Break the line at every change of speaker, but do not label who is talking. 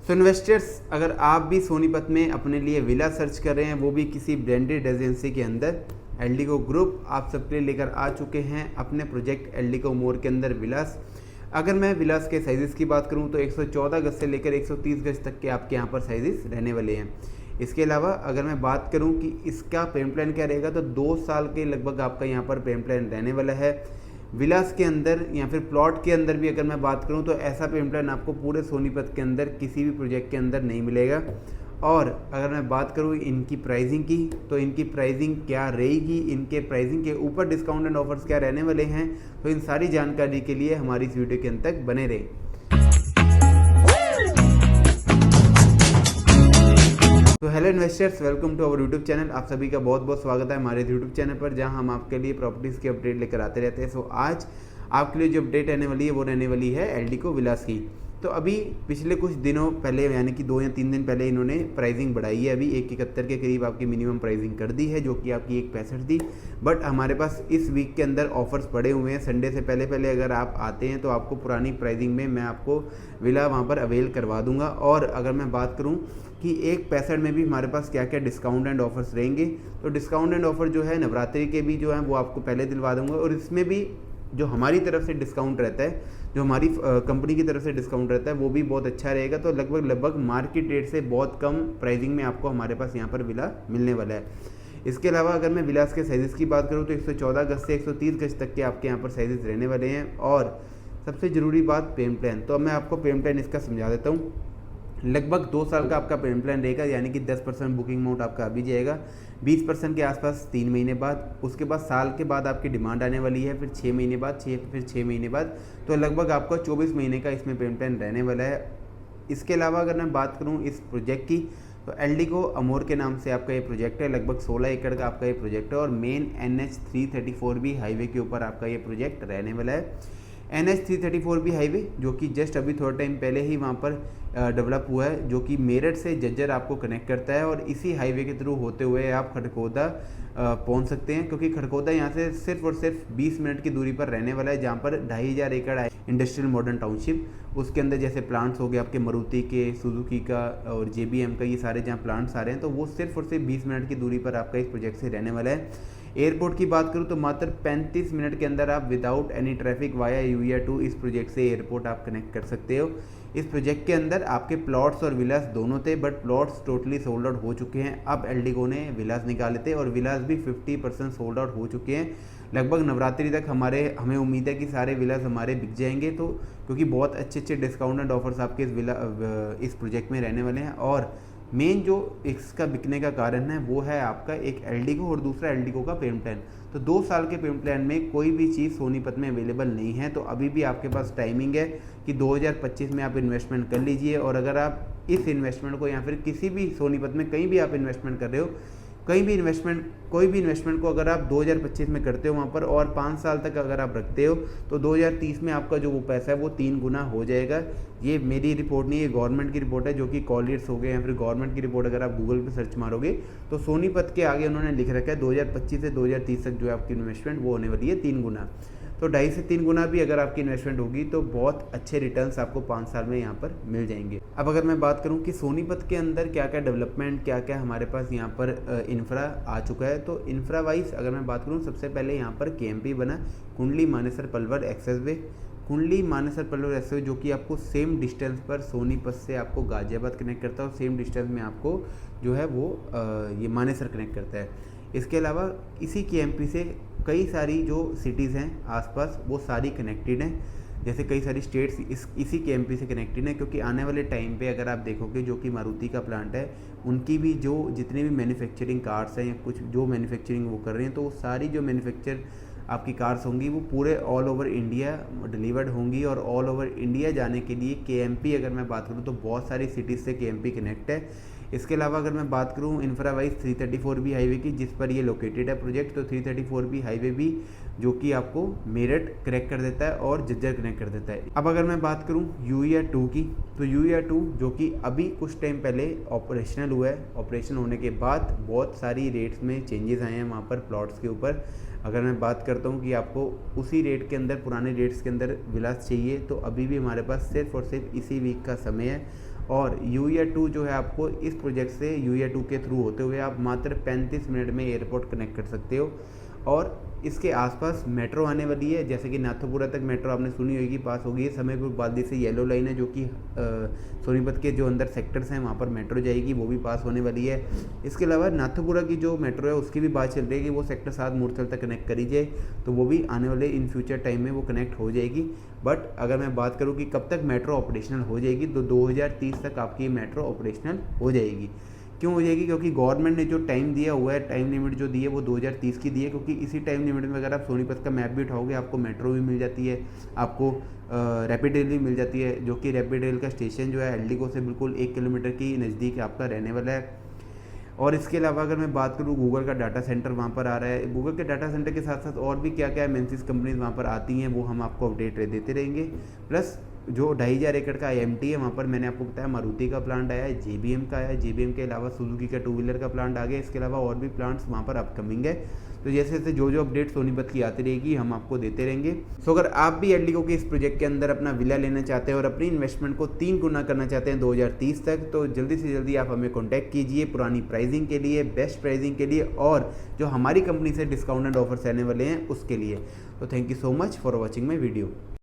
सो investors, अगर आप भी सोनीपत में अपने लिए विला सर्च कर रहे हैं, वो भी किसी ब्रांडेड एजेंसी के अंदर, एल्डिको ग्रुप आप सबके लिए लेकर आ चुके हैं अपने प्रोजेक्ट एल्डिको मोर के अंदर विलास। अगर मैं विलास के साइज़ की बात करूं तो 114 गज से लेकर 130 गज तक के आपके यहाँ पर साइज़ रहने वाले हैं। इसके अलावा अगर मैं बात करूं कि इसका पेमेंट प्लान क्या रहेगा, तो 2 साल के लगभग आपका यहाँ पर पेमेंट प्लान रहने वाला है। विलास के अंदर या फिर प्लॉट के अंदर भी अगर मैं बात करूं तो ऐसा पेमेंट प्लान आपको पूरे सोनीपत के अंदर किसी भी प्रोजेक्ट के अंदर नहीं मिलेगा। और अगर मैं बात करूं इनकी प्राइसिंग की, तो इनकी प्राइसिंग क्या रहेगी, इनके प्राइसिंग के ऊपर डिस्काउंट एंड ऑफर्स क्या रहने वाले हैं, तो इन सारी जानकारी के लिए हमारी इस वीडियो के अंत तक बने रहें। तो hello investors, welcome to our YouTube channel. आप सभी का बहुत बहुत स्वागत है हमारे यूट्यूब चैनल पर, जहां हम आपके लिए प्रॉपर्टीज़ की अपडेट लेकर आते रहते हैं। सो आज आपके लिए जो अपडेट रहने वाली है वो रहने वाली है एल्डिको विलास की। तो अभी पिछले कुछ दिनों पहले, यानी कि 2 या 3 दिन पहले इन्होंने प्राइसिंग बढ़ाई है। अभी 171 के करीब आपकी मिनिमम प्राइसिंग कर दी है, जो कि आपकी 165 थी। बट हमारे पास इस वीक के अंदर ऑफर्स पड़े हुए हैं। संडे से पहले पहले अगर आप आते हैं तो आपको पुरानी प्राइसिंग में मैं आपको विला वहाँ पर अवेल करवा दूंगा। और अगर मैं बात करूँ कि 165 में भी हमारे पास क्या क्या डिस्काउंट एंड ऑफर्स रहेंगे, तो डिस्काउंट एंड ऑफर जो है नवरात्रि के भी जो है वो आपको पहले दिलवा दूंगा। और इसमें भी जो हमारी तरफ से डिस्काउंट रहता है, जो हमारी कंपनी की तरफ से डिस्काउंट रहता है, वो भी बहुत अच्छा रहेगा। तो लगभग मार्केट रेट से बहुत कम प्राइसिंग में आपको हमारे पास यहाँ पर विला मिलने वाला है। इसके अलावा अगर मैं विलास के साइज़ की बात करूँ तो 114 गज से 130 गज तक के आपके यहाँ पर साइज़ रहने वाले हैं। और सबसे ज़रूरी बात पेमेंट प्लान, तो अब मैं आपको पेमेंट प्लान इसका समझा देता हूँ। लगभग 2 साल का आपका पेमेंट प्लान रहेगा, यानी कि 10% बुकिंग अमाउंट आपका अभी जाएगा, 20% के आसपास 3 महीने बाद, उसके बाद साल के बाद आपकी डिमांड आने वाली है, फिर 6 महीने बाद, फिर 6 महीने बाद, तो लगभग आपका 24 महीने का इसमें पेमेंट प्लान रहने वाला है। इसके अलावा अगर मैं बात करूँ इस प्रोजेक्ट की, तो एल्डिको अमोर के नाम से आपका ये प्रोजेक्ट है। लगभग 16 एकड़ का आपका ये प्रोजेक्ट है और मेन NH 334B हाईवे के ऊपर आपका ये प्रोजेक्ट रहने वाला है। NH 334B हाईवे, जो कि जस्ट अभी थोड़ा टाइम पहले ही वहाँ पर डेवलप हुआ है, जो कि मेरठ से जज्जर आपको कनेक्ट करता है। और इसी हाईवे के थ्रू होते हुए आप खड़कोदा पहुँच सकते हैं, क्योंकि खड़कोदा यहाँ से सिर्फ और सिर्फ 20 मिनट की दूरी पर रहने वाला है, जहाँ पर 2500 एकड़ इंडस्ट्रियल मॉडर्न टाउनशिप, उसके अंदर जैसे प्लांट्स हो गए आपके मारुति के, सुजुकी का और JBM का, ये सारे जहाँ प्लांट्स आ रहे हैं, तो वो सिर्फ और सिर्फ 20 मिनट की दूरी पर आपका इस प्रोजेक्ट से रहने वाला है। एयरपोर्ट की बात करूँ तो मात्र 35 मिनट के अंदर आप without any traffic via urea 2 इस प्रोजेक्ट से एयरपोर्ट आप कनेक्ट कर सकते हो। इस प्रोजेक्ट के अंदर आपके प्लॉट्स और विलास दोनों थे, but plots totally sold out हो चुके हैं। अब एल्डिको ने विलास निकाले थे और विलास भी 50% सोल्ड आउट हो चुके हैं। लगभग नवरात्रि तक हमें उम्मीद है कि सारे विलास हमारे बिक जाएंगे, तो क्योंकि बहुत अच्छे डिस्काउंट एंड ऑफर्स आपके इस प्रोजेक्ट में रहने वाले हैं। और मेन जो इसका बिकने का कारण है वो है आपका एक एल्डिको और दूसरा एल्डिको का पेमेंट प्लान। तो 2 साल के पेमेंट प्लान में कोई भी चीज़ सोनीपत में अवेलेबल नहीं है, तो अभी भी आपके पास टाइमिंग है कि 2025 में आप इन्वेस्टमेंट कर लीजिए। और अगर आप इस इन्वेस्टमेंट को या फिर किसी भी सोनीपत में कहीं भी आप इन्वेस्टमेंट कर रहे हो, कोई भी इन्वेस्टमेंट को अगर आप 2025 में करते हो वहाँ पर, और 5 साल तक अगर आप रखते हो, तो 2030 में आपका जो वो पैसा है वो 3 गुना हो जाएगा। ये मेरी रिपोर्ट नहीं, ये गवर्नमेंट की रिपोर्ट है, जो कि कॉलियर्स हो गए या फिर गवर्नमेंट की रिपोर्ट अगर आप गूगल पे सर्च मारोगे तो सोनीपत के आगे उन्होंने लिख रखा है 2025 से 2030 तक जो है आपकी इन्वेस्टमेंट वो होने वाली है 3 गुना। तो 2.5 से 3 गुना भी अगर आपकी इन्वेस्टमेंट होगी तो बहुत अच्छे रिटर्न्स आपको 5 साल में यहाँ पर मिल जाएंगे। अब अगर मैं बात करूँ कि सोनीपत के अंदर क्या क्या डेवलपमेंट, क्या क्या हमारे पास यहाँ पर इंफ्रा आ चुका है, तो इंफ्रा वाइज अगर मैं बात करूँ, सबसे पहले यहाँ पर KMP बना, कुंडली मानेसर पलवल एक्सेसवे, कुंडली मानेसर पलवल एक्सेसवे, जो कि आपको सेम डिस्टेंस पर सोनीपत से आपको गाजियाबाद कनेक्ट करता है और सेम डिस्टेंस में आपको जो है वो ये मानेसर कनेक्ट करता है। इसके अलावा इसी KMP से कई सारी जो सिटीज़ हैं आसपास वो सारी कनेक्टेड हैं, जैसे कई सारी स्टेट्स इसी KMP से कनेक्टेड हैं। क्योंकि आने वाले टाइम पे अगर आप देखोगे, जो कि मारुति का प्लांट है, उनकी भी जो जितने भी मैन्युफैक्चरिंग कार्स हैं या कुछ जो मैन्युफैक्चरिंग वो कर रहे हैं, तो वो सारी जो मैन्युफैक्चर आपकी कार्स होंगी वो पूरे ऑल ओवर इंडिया डिलीवर्ड होंगी। और ऑल ओवर इंडिया जाने के लिए KMP अगर मैं बात करूँ तो बहुत सारी सिटीज़ से KMP कनेक्ट है। इसके अलावा अगर मैं बात करूँ इंफ्रा वाइज 334B हाईवे की, जिस पर ये लोकेटेड है प्रोजेक्ट, तो 334B हाईवे भी जो कि आपको मेरठ कनेक्ट कर देता है और जज्जर कनेक्ट कर देता है। अब अगर मैं बात करूँ यूरिया 2 की, तो यूरिया 2 जो कि अभी कुछ टाइम पहले ऑपरेशनल हुआ है, ऑपरेशन होने के बाद बहुत सारी रेट्स में चेंजेस आए हैं वहाँ पर प्लॉट्स के ऊपर। अगर मैं बात करता हूँ कि आपको उसी रेट के अंदर, पुराने रेट्स के अंदर विलास चाहिए, तो अभी भी हमारे पास सिर्फ और सिर्फ इसी वीक का समय है। और UER-2 जो है आपको इस प्रोजेक्ट से UER-2 के थ्रू होते हुए आप मात्र 35 मिनट में एयरपोर्ट कनेक्ट कर सकते हो। और इसके आसपास मेट्रो आने वाली है, जैसे कि नाथुपुरा तक मेट्रो आपने सुनी होगी पास होगी। समयपुर बाल्दी से येलो लाइन है जो कि सोनीपत के जो अंदर सेक्टर्स हैं वहाँ पर मेट्रो जाएगी, वो भी पास होने वाली है। इसके अलावा नाथुपुरा की जो मेट्रो है उसकी भी बात चल रही है कि वो सेक्टर 7 मूर्थल तक कनेक्ट करी जाए, तो वो भी आने वाले इन फ्यूचर टाइम में वो कनेक्ट हो जाएगी। बट अगर मैं बात करूँ कि कब तक मेट्रो ऑपरेशनल हो जाएगी, तो 2030 तक आपकी मेट्रो ऑपरेशनल हो जाएगी। क्यों हो जाएगी? क्योंकि गवर्नमेंट ने जो टाइम दिया हुआ है, टाइम लिमिट जो दी है वो 2030 की दी है। क्योंकि इसी टाइम लिमिट में अगर आप सोनीपत का मैप भी उठाओगे आपको मेट्रो भी मिल जाती है, आपको रैपिड रेल भी मिल जाती है, जो कि रैपिड रेल का स्टेशन जो है एल्डिको से बिल्कुल 1 किलोमीटर की नज़दीक आपका रहने वाला है। और इसके अलावा अगर मैं बात करूँ गूगल का डाटा सेंटर वहाँ पर आ रहा है। गूगल के डाटा सेंटर के साथ साथ और भी क्या क्या एमएनसीज कंपनीज वहाँ पर आती हैं वो हम आपको अपडेट देते रहेंगे। प्लस जो 2500 एकड़ का IMT है वहाँ पर मैंने आपको बताया मारुति का प्लांट आया है, JBM का आया है, JBM के अलावा सुजुकी का 2 व्हीलर का प्लांट आ गया। इसके अलावा और भी प्लांट्स वहाँ पर अपकमिंग है। तो जैसे जैसे जो अपडेट सोनीपत की आती रहेगी हम आपको देते रहेंगे। सो अगर आप भी एल्डिको के इस प्रोजेक्ट के अंदर अपना विला लेना चाहते हैं और अपनी इन्वेस्टमेंट को 3 गुना करना चाहते हैं 2030 तक, तो जल्दी से जल्दी आप हमें कॉन्टैक्ट कीजिए पुरानी प्राइसिंग के लिए, बेस्ट प्राइसिंग के लिए और जो हमारी कंपनी से डिस्काउंटेड ऑफर्स आने वाले हैं उसके लिए। तो thank you so much for watching my video.